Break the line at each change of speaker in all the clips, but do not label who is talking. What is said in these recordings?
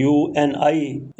UNI,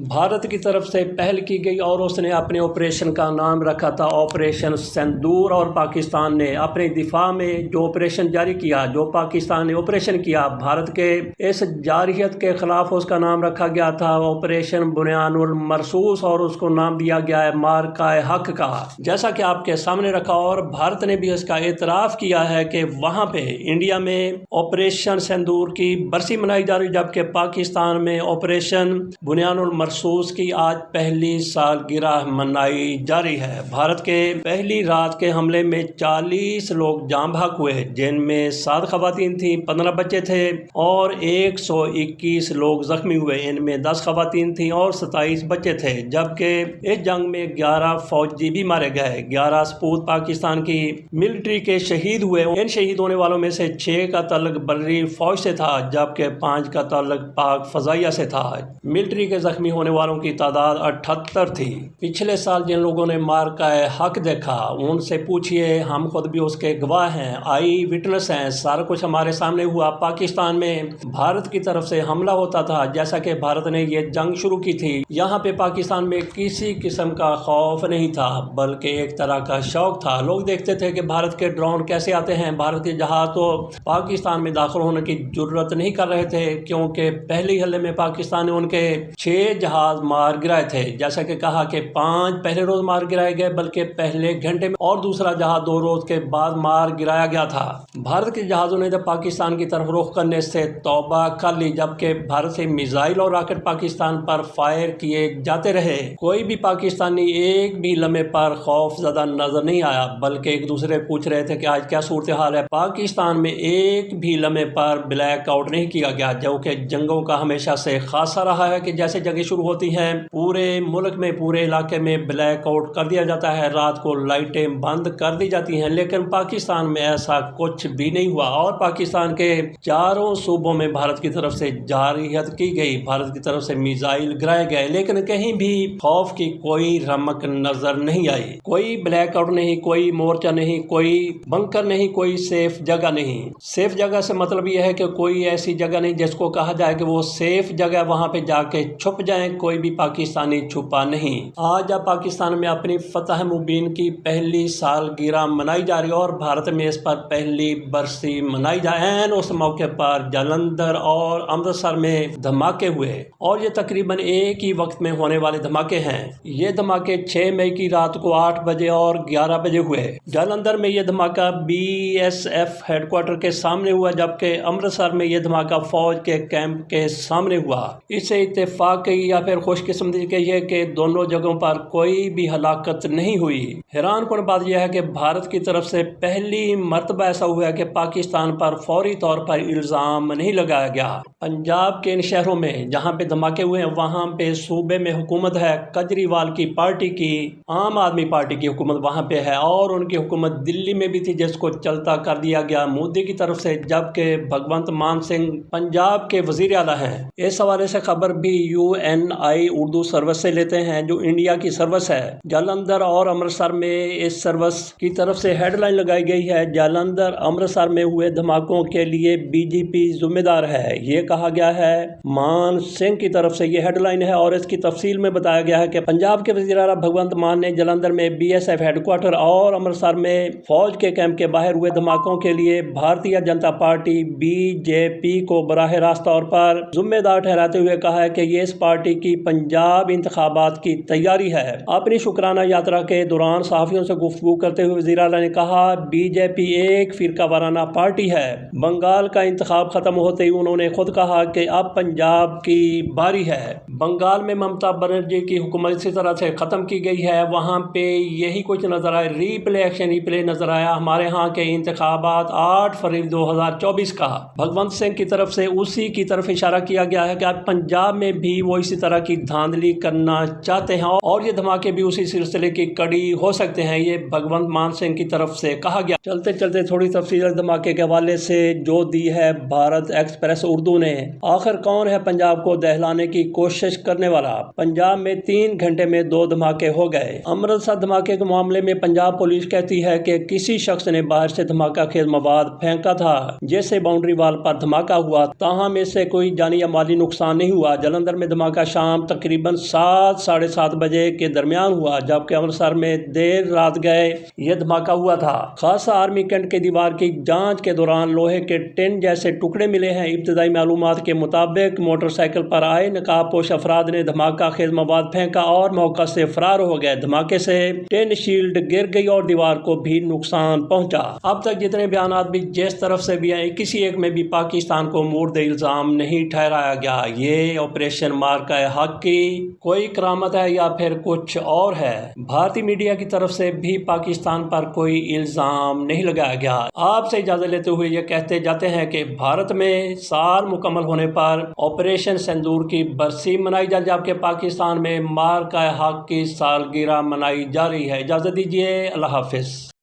Bharat کی طرف سے پہل کی گئی اور اس نے اپنے آپریشن کا نام رکھا تھا آپریشن سندور، اور پاکستان نے اپنے دفاع میں جو آپریشن جاری کیا، جو پاکستان نے آپریشن کیا بھارت کے اس جارحیت کے خلاف، اس کا نام رکھا گیا تھا آپریشن بنیان المرصوص، اور اس کو نام دیا گیا ہے مارکہ حق کا، جیسا کہ آپ کے سامنے رکھا۔ اور بھارت نے بھی اس کا اعتراف کیا ہے کہ وہاں پہ انڈیا میں آپریشن سندور کی برسی منائی جا رہی، جبکہ پاکستان میں آپریشن بنیان المرصوص کی آج پہلی سالگرہ منائی جا رہی ہے۔ بھارت کے پہلی رات کے حملے میں 40 لوگ جان بحق ہوئے، جن میں 7 خواتین تھیں، 15 بچے تھے اور 121 لوگ زخمی ہوئے، ان میں 10 خواتین تھیں اور 27 بچے تھے، جبکہ اس جنگ میں 11 فوجی بھی مارے گئے، 11 سپوت پاکستان کی ملٹری کے شہید ہوئے۔ ان شہید ہونے والوں میں سے 6 کا تعلق بری فوج سے تھا، جبکہ 5 کا تعلق پاک فضائیہ سے تھا۔ ملٹری کے زخمی ہونے والوں کی تعداد 78 تھی۔ پچھلے سال جن لوگوں نے مارکہ حق دیکھا ان سے پوچھئے، ہم خود بھی اس کے گواہ ہیں، آئی وٹنس ہیں، سارا کچھ ہمارے سامنے ہوا۔ پاکستان میں بھارت کی طرف سے حملہ ہوتا تھا، جیسا کہ بھارت نے یہ جنگ شروع کی تھی، یہاں پہ پاکستان میں کسی قسم کا خوف نہیں تھا، بلکہ ایک طرح کا شوق تھا۔ لوگ دیکھتے تھے کہ بھارت کے ڈرون کیسے آتے ہیں، بھارت کے جہاز تو پاکستان میں داخل ہونے کی جرت نہیں کر رہے تھے، کیونکہ پہلی حملے میں پاکستان نے ان کے 6 جہاز مار گرائے تھے، جیسا کہ کہا کہ 5 پہلے روز مار گرائے گئے، بلکہ پہلے گھنٹے میں، اور دوسرا جہاز 2 روز کے بعد مار گرایا گیا تھا۔ بھارت کے جہازوں نے جب پاکستان کی طرف رخ کرنے سے توبہ کر لی، جبکہ بھارت سے میزائل اور راکٹ پاکستان پر فائر کیے جاتے رہے، کوئی بھی پاکستانی ایک بھی لمحے پر خوف زدہ نظر نہیں آیا، بلکہ ایک دوسرے پوچھ رہے تھے کہ آج کیا صورتحال ہے۔ پاکستان میں ایک بھی لمحے پر بلیک آؤٹ نہیں کیا گیا، جو کہ جنگوں کا ہمیشہ سے خاصہ رہا ہے کہ جیسے جنگیں شروع ہوتی ہیں پورے ملک میں، پورے علاقے میں بلیک آؤٹ کر دیا جاتا ہے، رات کو لائٹیں بند کر دی جاتی ہیں، لیکن پاکستان میں ایسا کچھ بھی نہیں ہوا، اور پاکستان کے چاروں صوبوں میں بھارت کی طرف سے جارحیت کی گئی، بھارت کی طرف سے میزائل گرائے گئے، لیکن کہیں بھی خوف کی کوئی رمق نظر نہیں آئی، کوئی بلیک آؤٹ نہیں، کوئی مورچہ نہیں، کوئی بنکر نہیں، کوئی سیف جگہ نہیں۔ سیف جگہ سے مطلب یہ ہے کہ کوئی ایسی جگہ نہیں جس کو کہا جائے کہ وہ سیف جگہ، وہاں پہ جا کے چھپ جائیں، کوئی بھی پاکستانی چھپا نہیں۔ آج جب پاکستان میں اپنی فتح مبین کی پہلی سالگرہ منائی جا رہی ہے اور بھارت میں اس پر پہلی برسی منائی جا رہی ہے، اس موقع پر جلندھر اور امرتسر میں دھماکے ہوئے، اور یہ تقریباً ایک ہی وقت میں ہونے والے دھماکے ہیں۔ یہ دھماکے 6 مئی کی رات کو 8 بجے اور 11 بجے ہوئے۔ جلندھر میں یہ دھماکہ BSF ہیڈ کوارٹر کے سامنے ہوا، جبکہ امرتسر میں یہ دھماکہ فوج کے کیمپ کے سامنے ہوا۔ اس سے اتفاقی یا پھر خوش قسمتی کہ یہ کہ دونوں جگہوں پر کوئی بھی ہلاکت نہیں ہوئی۔ حیران کن بات یہ ہے کہ بھارت کی طرف سے پہلی مرتبہ ایسا ہوا ہے کہ پاکستان پر فوری طور پر الزام نہیں لگایا گیا۔ پنجاب کے ان شہروں میں جہاں پہ دھماکے ہوئے ہیں، وہاں پہ صوبے میں حکومت ہے کجریوال کی پارٹی کی، عام آدمی پارٹی کی حکومت وہاں پہ ہے، اور ان کی حکومت دلی میں بھی تھی جس کو چلتا کر دیا گیا مودی کی طرف سے، جبکہ بھگونت مان سنگھ پنجاب کے وزیر اعلیٰ ہیں۔ اس حوالے سے خبر بھی UNI اردو سروس سے لیتے ہیں، جو انڈیا کی سروس ہے۔ جلندھر اور امرتسر میں اس سروس کی طرف سے ہیڈ لائن لگائی گئی ہے، جلندھر امرتسر میں ہوئے دھماکوں کے لیے BJP ذمہ دار ہے۔ یہ کہا گیا ہے، مان سنگھ کی طرف سے یہ ہیڈ لائن ہے، اور اس کی تفصیل میں بتایا گیا ہے کہ پنجاب کے وزیر اعلیٰ بھگونت مان نے جلندھر میں BSF ہیڈ کوارٹر اور امرتسر میں فوج کے کیمپ کے باہر ہوئے دھماکوں کے لیے بھارتیہ جنتا پارٹی BJP کو براہ راست طور پر ذمہ دار ٹھہراتے ہوئے کہا ہے کہ یہ اس پارٹی کی پنجاب انتخابات کی تیاری ہے۔ اپنی شکرانہ یاترا کے دوران صحافیوں سے گفتگو کرتے ہوئے وزیر اعلیٰ نے کہا، BJP ایک فرقہ وارانہ پارٹی ہے۔ بنگال کا انتخاب ختم ہوتے ہی انہوں نے خود کہا کہ اب پنجاب کی باری ہے۔ بنگال میں ممتا بنرجی کی حکومت اسی طرح سے ختم کی گئی ہے، وہاں پہ یہی کچھ نظر آیا، ری پلے نظر آیا۔ ہمارے ہاں کے انتخابات 8 فروری 2024 کا، بھگونت سنگھ کی طرف سے اسی کی طرف اشارہ کیا گیا ہے کہ اب پنجاب میں بھی وہ اسی طرح کی دھاندلی کرنا چاہتے ہیں، اور یہ دھماکے بھی اسی سلسلے کی کڑی ہو سکتے ہیں، یہ بھگونت مان سنگھ کی طرف سے کہا گیا۔ چلتے چلتے تھوڑی تفصیل دھماکے کے حوالے سے جو دی ہے بھارت ایکسپریس اردو نے۔ آخر کون ہے پنجاب کو دہلانے کی کوشش کرنے والا؟ پنجاب میں 3 گھنٹے میں 2 دھماکے ہو گئے۔ امرتسر دھماکے کے معاملے میں پنجاب پولیس کہتی ہے کہ کسی شخص نے باہر سے دھماکہ خیز مواد پھینکا تھا، جس سے باؤنڈری وال پر دھماکہ ہوا، تاہم اس سے کوئی جانی یا مالی نقصان نہیں ہوا۔ جلندھر میں دھماکہ دھماکہ شام تقریباً 7-7:30 بجے کے درمیان ہوا، جبکہ امرتسر میں دیر رات گئے یہ دھماکہ ہوا تھا۔ خاصہ آرمی کینٹ کی دیوار کی جانچ کے دوران لوہے کے ٹن جیسے ٹکڑے ملے ہیں۔ ابتدائی معلومات کے مطابق موٹر سائیکل پر آئے نقاب پوش افراد نے دھماکہ خیز مواد پھینکا اور موقع سے فرار ہو گئے۔ دھماکے سے ٹن شیلڈ گر گئی اور دیوار کو بھی نقصان پہنچا۔ اب تک جتنے بیانات بھی جس طرف سے بھی آئے، کسی ایک میں بھی پاکستان کو مورد الزام نہیں ٹھہرایا گیا۔ یہ آپریشن مارکہ حق کی کوئی کرامت ہے یا پھر کچھ اور ہے؟ بھارتی میڈیا کی طرف سے بھی پاکستان پر کوئی الزام نہیں لگایا گیا۔ آپ سے اجازت لیتے ہوئے یہ کہتے جاتے ہیں کہ بھارت میں سال مکمل ہونے پر آپریشن سندور کی برسی منائی جائے، جبکہ پاکستان میں مارکہ حق کی سالگرہ منائی جا رہی ہے۔ اجازت دیجیے، اللہ حافظ۔